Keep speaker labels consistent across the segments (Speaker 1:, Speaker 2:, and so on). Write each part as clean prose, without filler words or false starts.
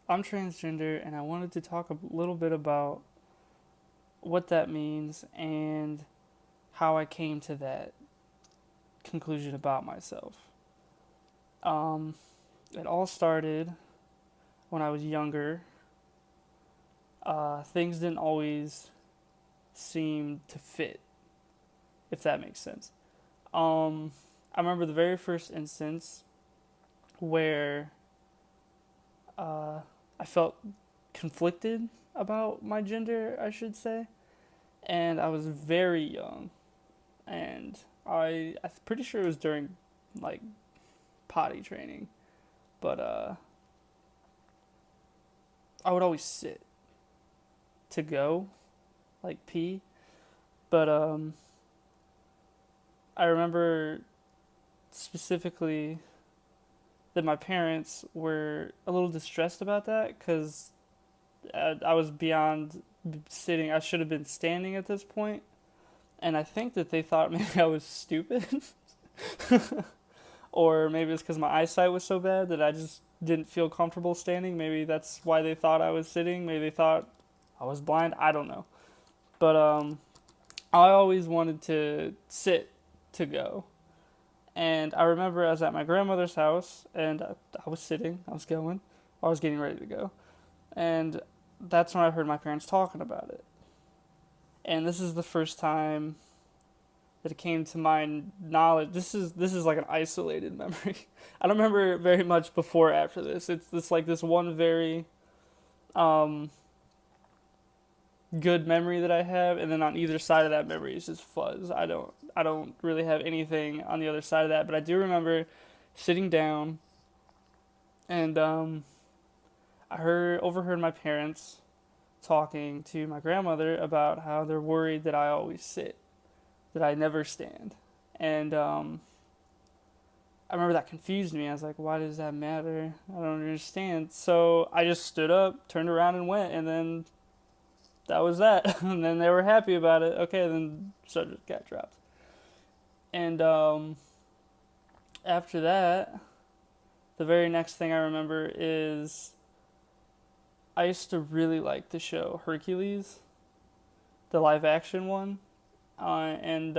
Speaker 1: I'm transgender, and I wanted to talk a little bit about what that means and how I came to that conclusion about myself. Um, it all started when I was younger. Things didn't always seem to fit, if that makes sense. Um, I remember the very first instance where uh, I felt conflicted about my gender, I should say, and I was very young, and I'm pretty sure it was during like potty training, but I would always sit to go like pee, but I remember specifically that my parents were a little distressed about that because I was beyond sitting. I should have been standing at this point, and I think that they thought maybe I was stupid, or maybe it's because my eyesight was so bad that I just didn't feel comfortable standing. Maybe that's why they thought I was sitting. Maybe they thought I was blind. I don't know. But I always wanted to sit to go. And I remember I was at my grandmother's house and I was sitting, I was going, I was getting ready to go. And that's when I heard my parents talking about it. And this is the first time that it came to my knowledge. This is like an isolated memory. I don't remember very much before or after this. It's this like this one very um, good memory that I have, and then on either side of that memory is just fuzz. I don't really have anything on the other side of that, but I do remember sitting down and I heard overheard my parents talking to my grandmother about how they're worried that I always sit, that I never stand, and I remember that confused me. I was like, why does that matter? I don't understand. So I just stood up, turned around, and went, and then that was that. And then they were happy about it. Okay, then subject got dropped. And after that, the very next thing I remember is I used to really like the show Hercules, the live action one, and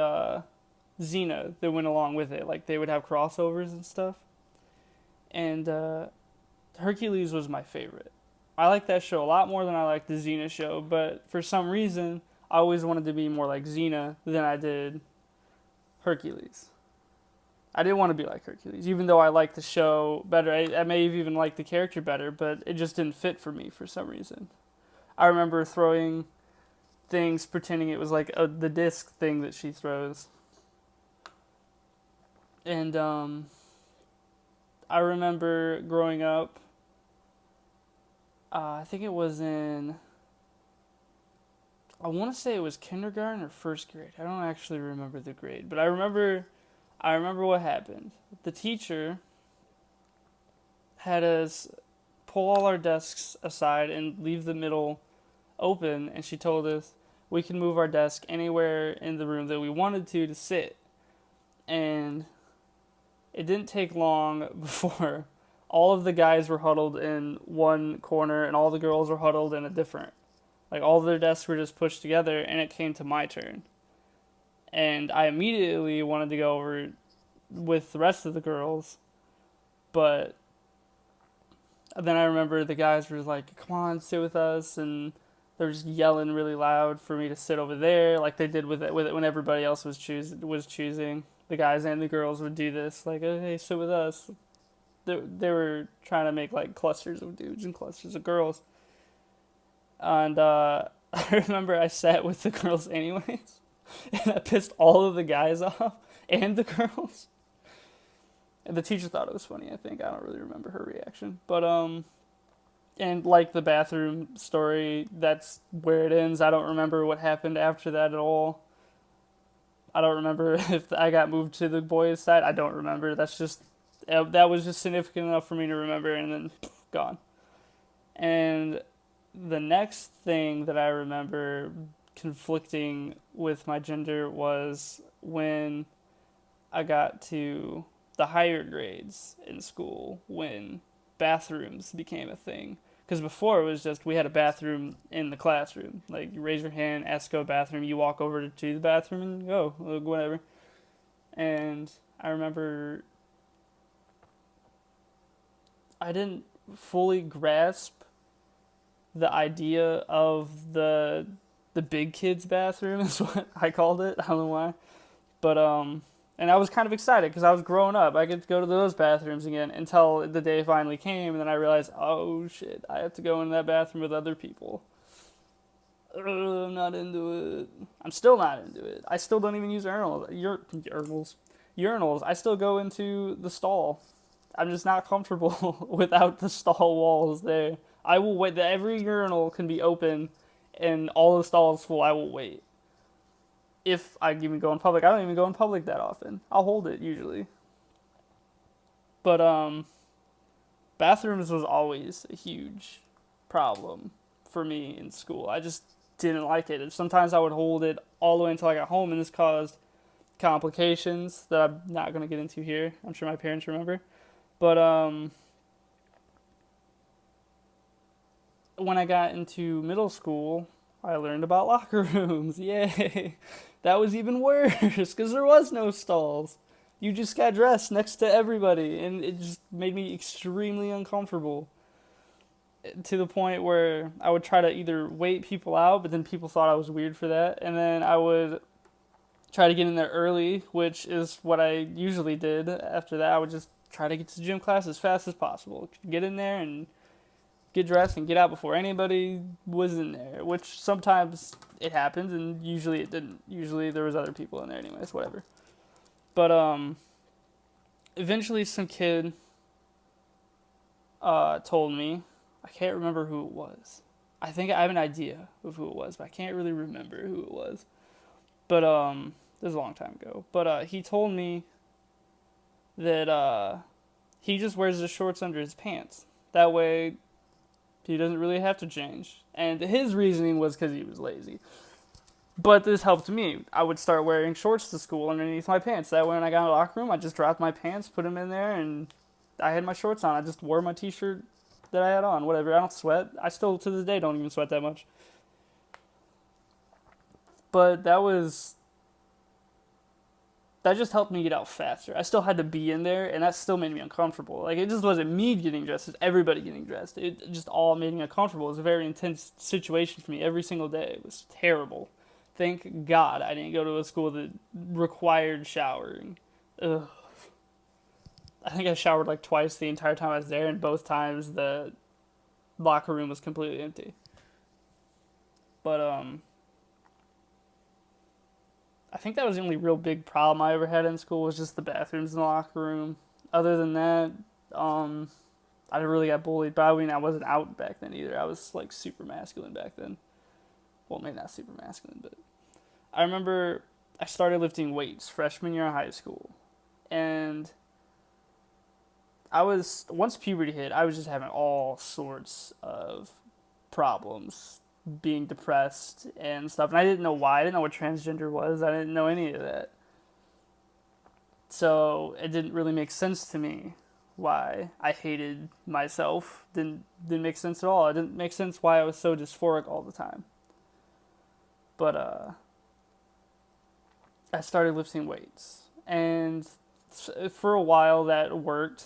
Speaker 1: Xena that went along with it. Like they would have crossovers and stuff. And Hercules was my favorite. I like that show a lot more than I like the Xena show, but for some reason, I always wanted to be more like Xena than I did Hercules. I didn't want to be like Hercules, even though I liked the show better. I may have even liked the character better, but it just didn't fit for me for some reason. I remember throwing things pretending it was like the disc thing that she throws. And I remember growing up, I think it was in, I want to say it was kindergarten or first grade. I don't actually remember the grade, but I remember what happened. The teacher had us pull all our desks aside and leave the middle open, and she told us we can move our desk anywhere in the room that we wanted to sit. And it didn't take long before all of the guys were huddled in one corner and all the girls were huddled in a different. Like all of their desks were just pushed together, and it came to my turn. And I immediately wanted to go over with the rest of the girls, but then I remember the guys were like, "Come on, sit with us," and they were just yelling really loud for me to sit over there, like they did with it when everybody else was choosing. The guys and the girls would do this, like, "Oh, hey, sit with us." They were trying to make like clusters of dudes and clusters of girls, and I remember I sat with the girls anyways, and I pissed all of the guys off and the girls. And the teacher thought it was funny. I think I don't really remember her reaction, but and like the bathroom story, that's where it ends. I don't remember what happened after that at all. I don't remember if I got moved to the boys' side. I don't remember. That was just significant enough for me to remember, and then gone. And the next thing that I remember conflicting with my gender was when I got to the higher grades in school when bathrooms became a thing. Because before it was just we had a bathroom in the classroom. Like you raise your hand, ask to go to the bathroom, you walk over to the bathroom and go, whatever. And I remember I didn't fully grasp the idea of the big kids bathroom is what I called it. I don't know why, but and I was kind of excited because I was growing up. I get to go to those bathrooms again until the day finally came, and then I realized, oh shit, I have to go in that bathroom with other people. I'm not into it. I'm still not into it. I still don't even use urinals. I still go into the stall. I'm just not comfortable without the stall walls there. I will wait. Every urinal can be open, and all the stalls full. I will wait. If I even go in public, I don't even go in public that often. I'll hold it usually. But bathrooms was always a huge problem for me in school. I just didn't like it. And sometimes I would hold it all the way until I got home, and this caused complications that I'm not gonna get into here. I'm sure my parents remember. But when I got into middle school, I learned about locker rooms. Yay! That was even worse because there was no stalls. You just got dressed next to everybody, and it just made me extremely uncomfortable to the point where I would try to either wait people out, but then people thought I was weird for that, and then I would try to get in there early, which is what I usually did. After that, I would just try to get to gym class as fast as possible. Get in there and get dressed and get out before anybody was in there, which sometimes it happens and usually it didn't. Usually there was other people in there anyways, whatever. But eventually some kid told me, I can't remember who it was. I think I have an idea of who it was, but I can't really remember who it was. But this was a long time ago. But he told me that he just wears his shorts under his pants. That way he doesn't really have to change. And his reasoning was because he was lazy. But this helped me. I would start wearing shorts to school underneath my pants. That way when I got in the locker room, I just dropped my pants, put them in there, and I had my shorts on. I just wore my t-shirt that I had on, whatever. I don't sweat. I still, to this day, don't even sweat that much. But that just helped me get out faster. I still had to be in there, and that still made me uncomfortable. Like, it just wasn't me getting dressed, it's everybody getting dressed. It just all made me uncomfortable. It was a very intense situation for me every single day. It was terrible. Thank God I didn't go to a school that required showering. Ugh. I think I showered like twice the entire time I was there, and both times the locker room was completely empty. But I think that was the only real big problem I ever had in school was just the bathrooms in the locker room. Other than that, I didn't really get bullied. But I mean, I wasn't out back then either. I was like super masculine back then. Well, maybe not super masculine, but I remember I started lifting weights freshman year of high school. And once puberty hit, I was just having all sorts of problems, being depressed and stuff. And I didn't know why. I didn't know what transgender was. I didn't know any of that. So it didn't really make sense to me why I hated myself. Didn't make sense at all. It didn't make sense why I was so dysphoric all the time. But I started lifting weights. And for a while that worked.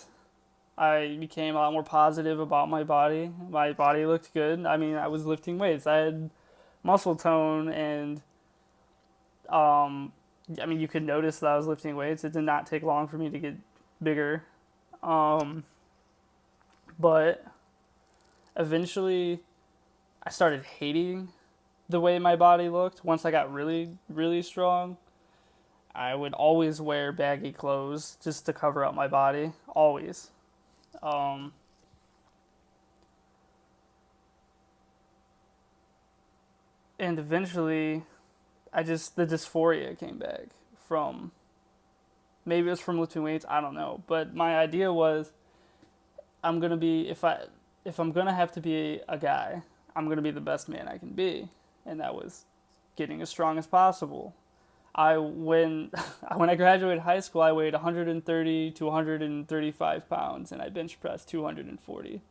Speaker 1: I became a lot more positive about my body. My body looked good. I mean, I was lifting weights. I had muscle tone, and I mean, you could notice that I was lifting weights. It did not take long for me to get bigger. But eventually, I started hating the way my body looked. Once I got really, really strong, I would always wear baggy clothes just to cover up my body. Always. And eventually, the dysphoria came back from, maybe it was from lifting weights, I don't know. But my idea was, if I'm gonna have to be a guy, I'm gonna be the best man I can be. And that was getting as strong as possible. When I graduated high school, I weighed 130 to 135 pounds, and I bench pressed 240.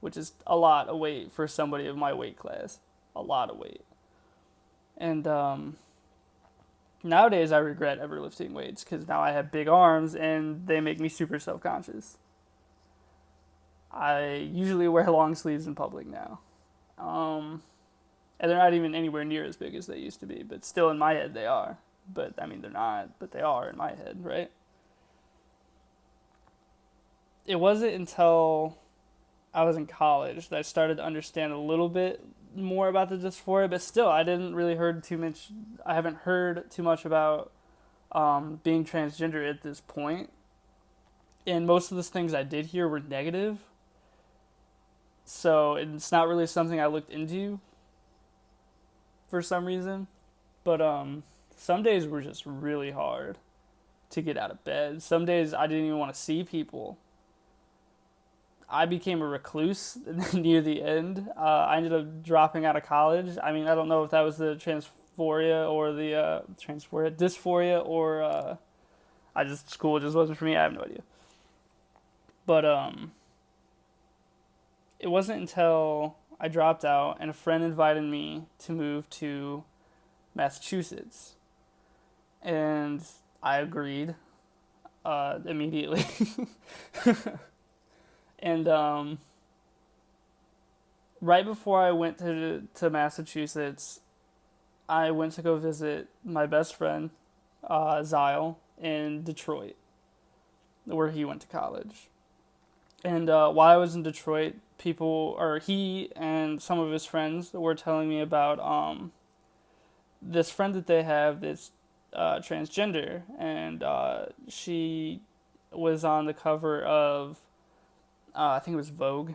Speaker 1: which is a lot of weight for somebody of my weight class. A lot of weight. And nowadays I regret ever lifting weights because now I have big arms and they make me super self-conscious. I usually wear long sleeves in public now. And they're not even anywhere near as big as they used to be, but still in my head they are. But I mean, they're not, but they are in my head, right? It wasn't until I was in college that I started to understand a little bit more about the dysphoria, but still, I didn't really heard too much. I haven't heard too much about being transgender at this point, and most of the things I did hear were negative. So it's not really something I looked into for some reason, but some days were just really hard to get out of bed. Some days I didn't even want to see people. I became a recluse near the end. I ended up dropping out of college. I mean, I don't know if that was the dysphoria or dysphoria, or school just wasn't for me. I have no idea. But it wasn't until I dropped out and a friend invited me to move to Massachusetts, and I agreed immediately. And right before I went to Massachusetts, I went to go visit my best friend, Zyle, in Detroit, where he went to college. And while I was in Detroit, he and some of his friends were telling me about this friend that they have that's transgender, and she was on the cover of I think it was Vogue,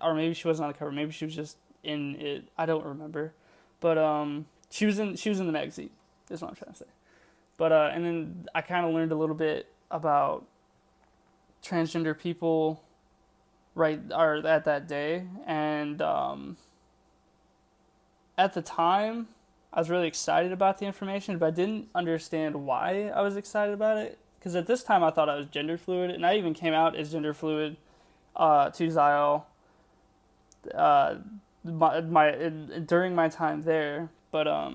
Speaker 1: or maybe she wasn't on the cover. Maybe she was just in it. I don't remember, but she was in the magazine. Is what I'm trying to say. But and then I kind of learned a little bit about transgender people at that day, and at the time I was really excited about the information, but I didn't understand why I was excited about it, because at this time I thought I was gender fluid, and I even came out as gender fluid to Zyle during my time there, but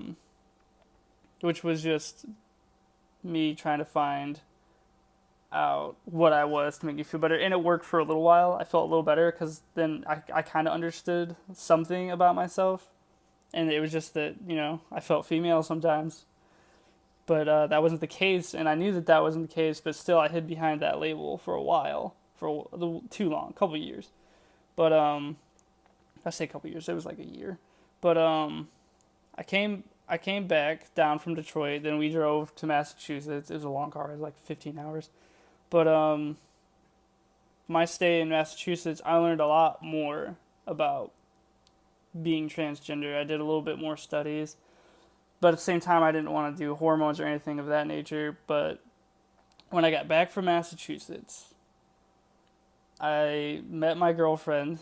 Speaker 1: which was just me trying to find out what I was to make me feel better, and it worked for a little while. I felt a little better because then I kind of understood something about myself, and it was just that, I felt female sometimes, but that wasn't the case, and I knew that wasn't the case, but still I hid behind that label for a while, for too long, a couple years. But I say a couple years, it was like a year. But I came back down from Detroit, then we drove to Massachusetts. It was a long car, it was like 15 hours. But my stay in Massachusetts, I learned a lot more about being transgender. I did a little bit more studies, but at the same time I didn't want to do hormones or anything of that nature. But when I got back from Massachusetts, I met my girlfriend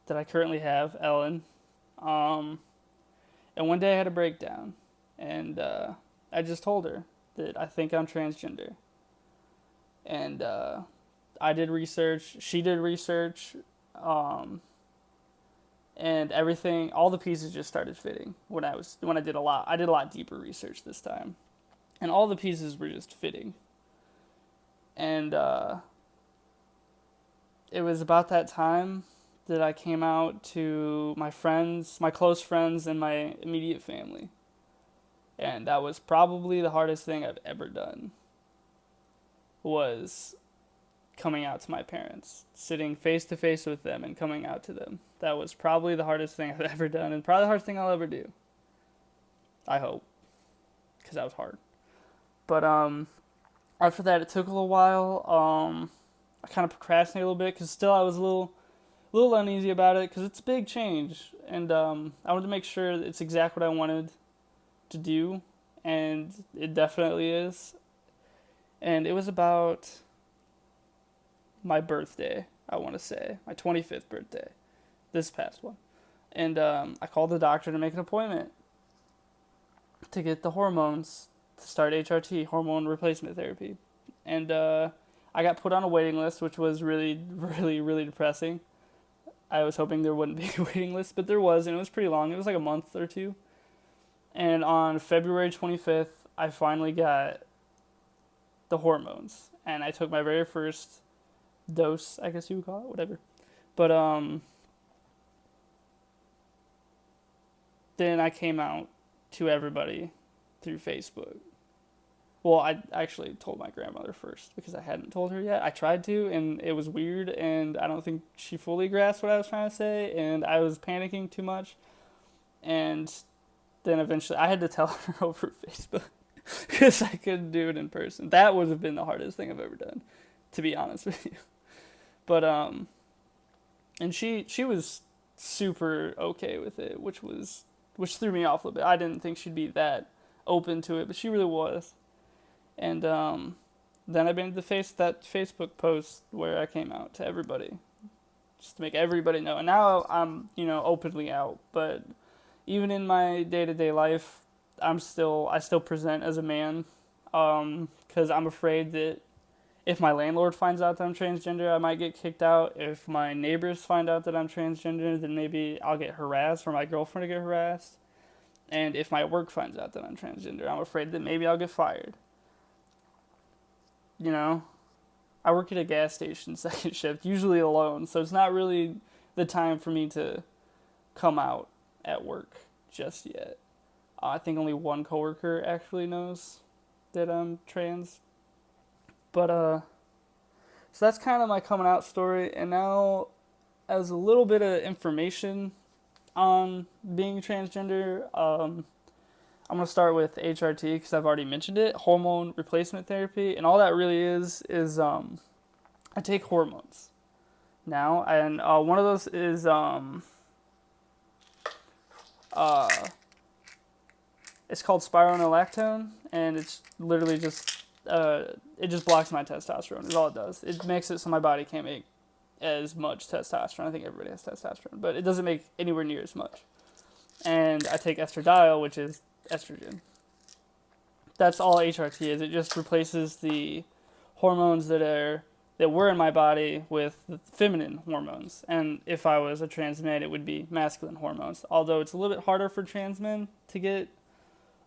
Speaker 1: that I currently have, Ellen, and one day I had a breakdown, and I just told her that I think I'm transgender. And I did research, she did research, and everything, all the pieces just started fitting when I did a lot deeper research this time, and all the pieces were just fitting. And it was about that time that I came out to my friends, my close friends, and my immediate family. And that was probably the hardest thing I've ever done, was coming out to my parents, sitting face to face with them and coming out to them. That was probably the hardest thing I've ever done, and probably the hardest thing I'll ever do. I hope, because that was hard. But after that, it took a little while. I kind of procrastinated a little bit because still I was a little uneasy about it, because it's a big change, and I wanted to make sure that it's exactly what I wanted to do, and it definitely is. And it was about my birthday, I want to say, my 25th birthday, this past one. And I called the doctor to make an appointment to get the hormones, to start HRT, hormone replacement therapy. And I got put on a waiting list, which was really, really, really depressing. I was hoping there wouldn't be a waiting list, but there was, and it was pretty long. It was like a month or two. And on February 25th, I finally got the hormones, and I took my very first dose, I guess you would call it, whatever. But then I came out to everybody through Facebook. Well, I actually told my grandmother first because I hadn't told her yet. I tried to, and it was weird, and I don't think she fully grasped what I was trying to say, and I was panicking too much. And then eventually I had to tell her over Facebook because I couldn't do it in person. That would have been the hardest thing I've ever done, to be honest with you. But and she was super okay with it, which threw me off a little bit. I didn't think she'd be that open to it, but she really was. And then I made that Facebook post where I came out to everybody, just to make everybody know. And now I'm openly out, but even in my day-to-day life, I still present as a man, because I'm afraid that if my landlord finds out that I'm transgender, I might get kicked out. If my neighbors find out that I'm transgender, then maybe I'll get harassed, or my girlfriend will get harassed. And if my work finds out that I'm transgender, I'm afraid that maybe I'll get fired. You know, I work at a gas station second shift, usually alone, so it's not really the time for me to come out at work just yet. I think only one coworker actually knows that I'm trans. But so that's kind of my coming out story. And now, as a little bit of information on being transgender, I'm going to start with HRT because I've already mentioned it, hormone replacement therapy. And all that really is I take hormones now. And one of those is it's called spironolactone, and it's literally just it just blocks my testosterone is all it does. It makes it so my body can't make as much testosterone. I think everybody has testosterone, but it doesn't make anywhere near as much. And I take estradiol, which is estrogen. That's all HRT is. It just replaces the hormones that were in my body with the feminine hormones. And if I was a trans man, it would be masculine hormones. Although it's a little bit harder for trans men to get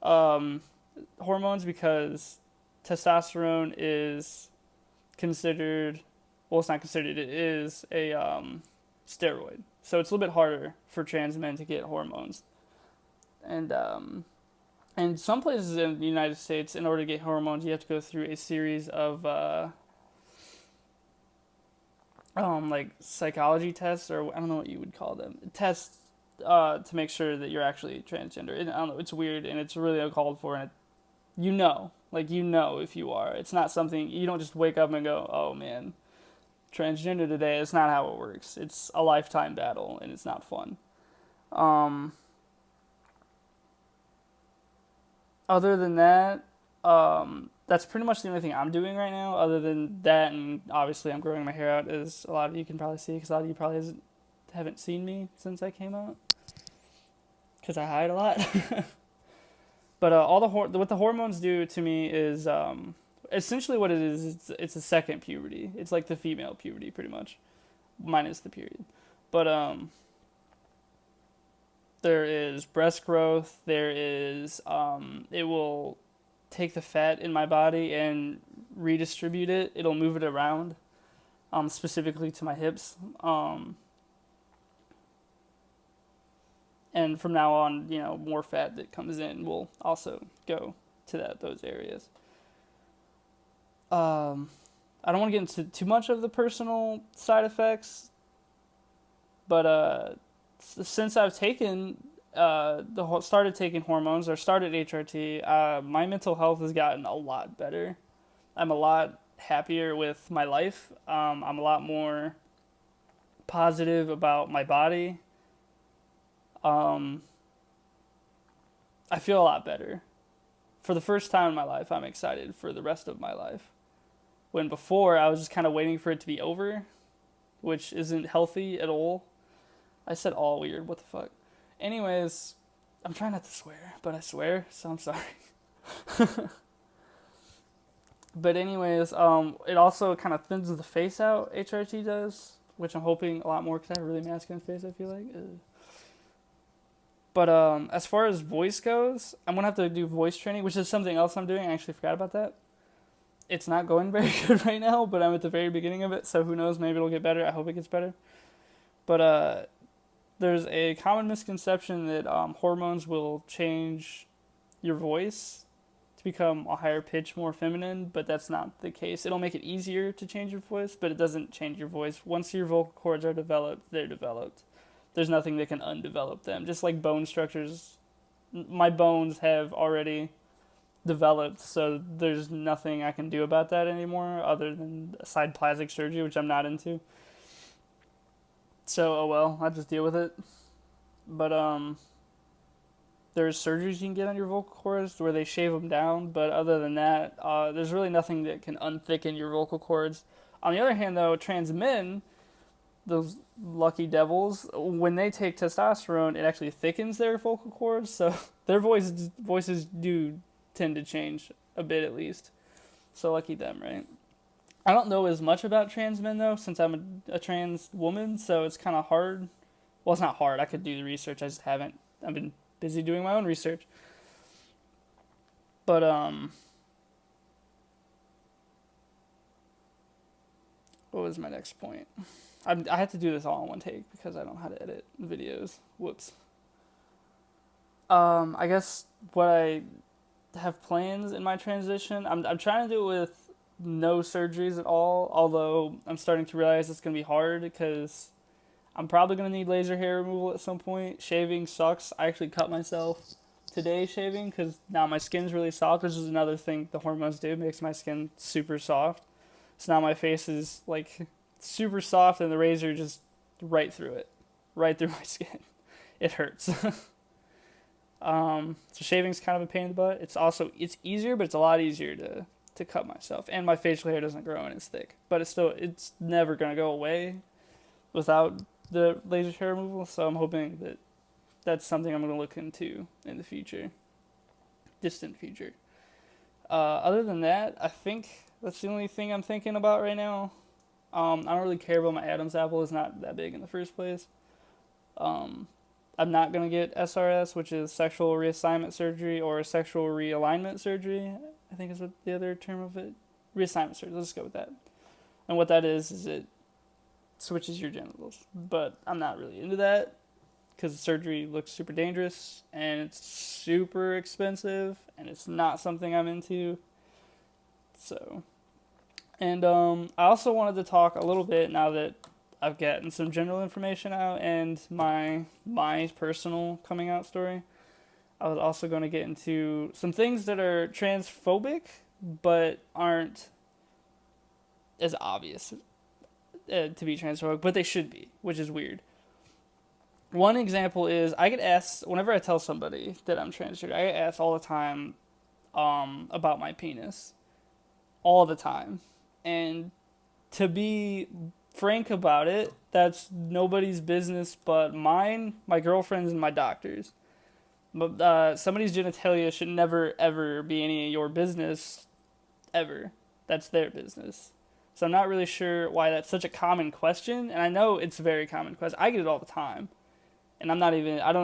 Speaker 1: hormones because testosterone is considered, well, it's not considered, it is a steroid. So it's a little bit harder for trans men to get hormones. And some places in the United States, in order to get hormones, you have to go through a series of like psychology tests, or I don't know what you would call them, tests to make sure that you're actually transgender. I don't know, it's weird, and it's really uncalled for, and if you are. It's not something, you don't just wake up and go, oh man, transgender today. It's not how it works. It's a lifetime battle, and it's not fun. Other than that, that's pretty much the only thing I'm doing right now. Other than that, and obviously I'm growing my hair out, as a lot of you can probably see, because a lot of you probably haven't seen me since I came out, because I hide a lot. But what the hormones do to me is essentially what it is. It's a second puberty. It's like the female puberty, pretty much, minus the period. But there is breast growth. There is it will take the fat in my body and redistribute it. It'll move it around, specifically to my hips. And from now on, more fat that comes in will also go to those areas. I don't want to get into too much of the personal side effects, but since I've started taking hormones or started HRT, my mental health has gotten a lot better. I'm a lot happier with my life. I'm a lot more positive about my body. I feel a lot better. For the first time in my life, I'm excited for the rest of my life. When before, I was just kind of waiting for it to be over, which isn't healthy at all. I said all weird, what the fuck. Anyways, I'm trying not to swear, but I swear, so I'm sorry. But anyways, it also kind of thins the face out, HRT does, which I'm hoping a lot more because I have a really masculine face, I feel like. Ugh. But as far as voice goes, I'm going to have to do voice training, which is something else I'm doing. I actually forgot about that. It's not going very good right now, but I'm at the very beginning of it, so who knows, maybe it'll get better. I hope it gets better. But there's a common misconception that hormones will change your voice to become a higher pitch, more feminine, but that's not the case. It'll make it easier to change your voice, but it doesn't change your voice. Once your vocal cords are developed, they're developed. There's nothing that can undevelop them. Just like bone structures, my bones have already developed, so there's nothing I can do about that anymore other than side plastic surgery, which I'm not into. So, oh well, I just deal with it. But there's surgeries you can get on your vocal cords where they shave them down, but other than that, there's really nothing that can unthicken your vocal cords. On the other hand, though, trans men, those lucky devils, when they take testosterone, it actually thickens their vocal cords, so their voices do tend to change a bit at least. So lucky them, right? I don't know as much about trans men though, since I'm a trans woman, so it's kind of hard. Well, it's not hard. I could do the research. I just haven't. I've been busy doing my own research. But what was my next point? I had to do this all in one take because I don't know how to edit videos. Whoops. I guess what I have plans in my transition. I'm trying to do it with no surgeries at all, although I'm starting to realize it's going to be hard because I'm probably going to need laser hair removal at some point. Shaving sucks. I actually cut myself today shaving because now my skin's really soft, which is another thing the hormones do, makes my skin super soft. So now my face is like super soft and the razor just right through it, right through my skin. It hurts. So shaving's kind of a pain in the butt. It's easier, but it's a lot easier to cut myself. And my facial hair doesn't grow and it's thick. But it's never going to go away without the laser hair removal. So I'm hoping that that's something I'm going to look into in the future. Distant future. Other than that, I think that's the only thing I'm thinking about right now. I don't really care about my Adam's apple. It's not that big in the first place. I'm not going to get SRS, which is sexual reassignment surgery or sexual realignment surgery, I think is what the other term of it. Reassignment surgery, let's go with that. And what that is it switches your genitals. But I'm not really into that because surgery looks super dangerous and it's super expensive and it's not something I'm into. So, and I also wanted to talk a little bit now that I've gotten some general information out and my personal coming out story. I was also going to get into some things that are transphobic but aren't as obvious to be transphobic, but they should be, which is weird. One example is I get asked whenever I tell somebody that I'm transgender, I get asked all the time about my penis. All the time. And to be frank about it, that's nobody's business but mine, my girlfriend's, and my doctor's. But somebody's genitalia should never, ever be any of your business, ever. That's their business. So I'm not really sure why that's such a common question, and I know it's a very common question. I get it all the time, and I'm not even out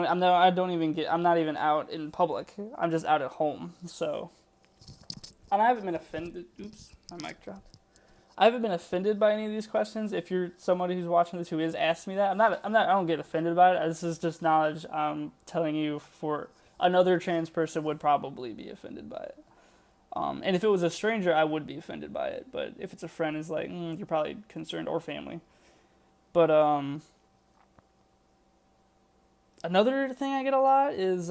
Speaker 1: in public. I'm just out at home. So, and I haven't been offended. Oops, my mic dropped. I haven't been offended by any of these questions. If you're somebody who's watching this who is asking me that, I don't get offended by it. This is just knowledge I'm telling you for another trans person would probably be offended by it. And if it was a stranger, I would be offended by it. But if it's a friend, it's like, you're probably concerned, or family. But another thing I get a lot is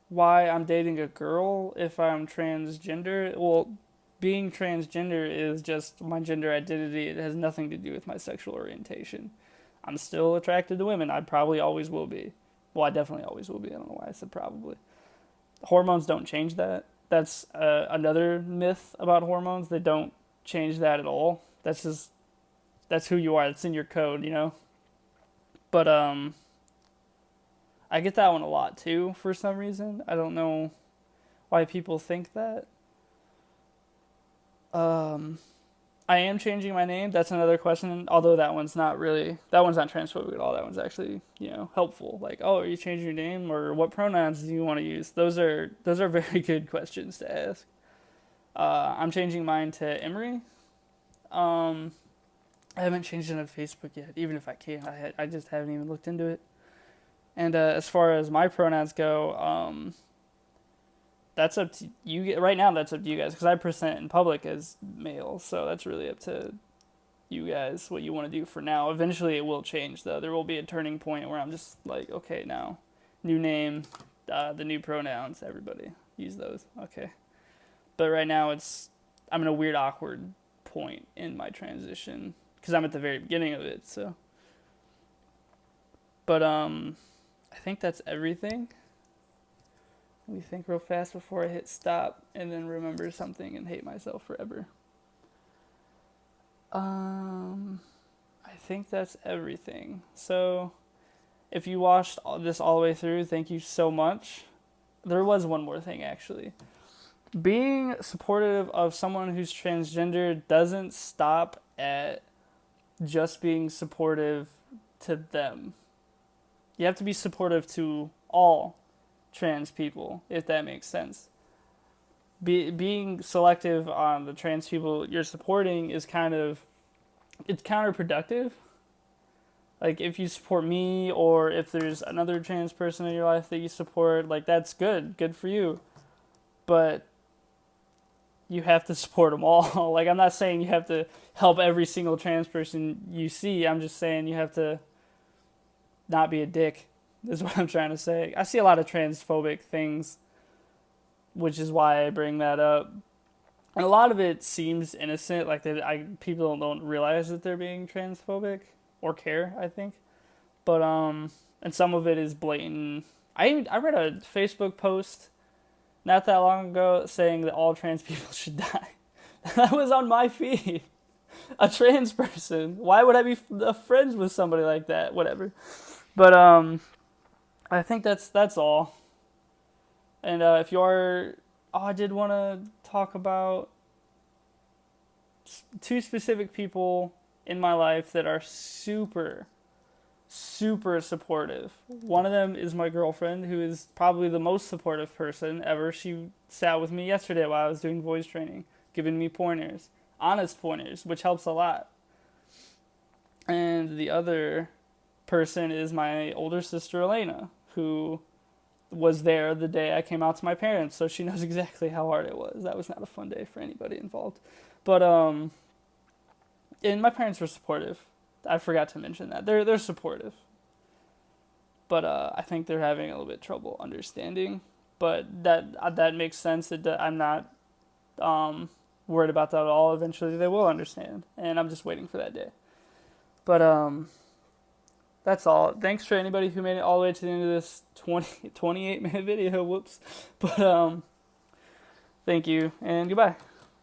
Speaker 1: why I'm dating a girl if I'm transgender. Well, being transgender is just my gender identity. It has nothing to do with my sexual orientation. I'm still attracted to women. I probably always will be. Well, I definitely always will be. I don't know why I said probably. Hormones don't change that. That's another myth about hormones. They don't change that at all. That's who you are. It's in your code, you know? But I get that one a lot too for some reason. I don't know why people think that. I I am changing my name. That's another question. Although that one's not transphobic at all. That one's actually, helpful. Like, oh, are you changing your name, or what pronouns do you want to use? Those are very good questions to ask. I'm changing mine to Emery. Um, I haven't changed it on Facebook yet. Even if I can, I just haven't even looked into it. And as far as my pronouns go, that's up to you. Right now, that's up to you guys because I present in public as male, so that's really up to you guys what you want to do for now. Eventually, it will change though. There will be a turning point where I'm just like, okay, now, new name, the new pronouns. Everybody use those. Okay, but right now I'm in a weird, awkward point in my transition because I'm at the very beginning of it. So, but I think that's everything. Let me think real fast before I hit stop and then remember something and hate myself forever. I think that's everything. So, if you watched this all the way through, thank you so much. There was one more thing, actually. Being supportive of someone who's transgender doesn't stop at just being supportive to them. You have to be supportive to all trans people, if that makes sense. Being selective on the trans people you're supporting is it's counterproductive. Like, if you support me, or if there's another trans person in your life that you support, like, that's good for you. But you have to support them all. Like, I'm not saying you have to help every single trans person you see. I'm just saying you have to not be a dick, is what I'm trying to say. I see a lot of transphobic things, which is why I bring that up. And a lot of it seems innocent, like people don't realize that they're being transphobic or care, I think. But and some of it is blatant. I read a Facebook post not that long ago saying that all trans people should die. That was on my feed. A trans person. Why would I be friends with somebody like that? Whatever. But I think that's all. And if you are, I did want to talk about two specific people in my life that are super, super supportive. One of them is my girlfriend, who is probably the most supportive person ever. She sat with me yesterday while I was doing voice training, giving me pointers, honest pointers, which helps a lot. And the other person is my older sister, Elena, who was there the day I came out to my parents, so she knows exactly how hard it was. That was not a fun day for anybody involved. But and my parents were supportive. I forgot to mention that. They're supportive. But I think they're having a little bit trouble understanding. But that makes sense. I'm not worried about that at all. Eventually they will understand, and I'm just waiting for that day. But that's all. Thanks for anybody who made it all the way to the end of this 28-minute video. Whoops. But thank you, and goodbye.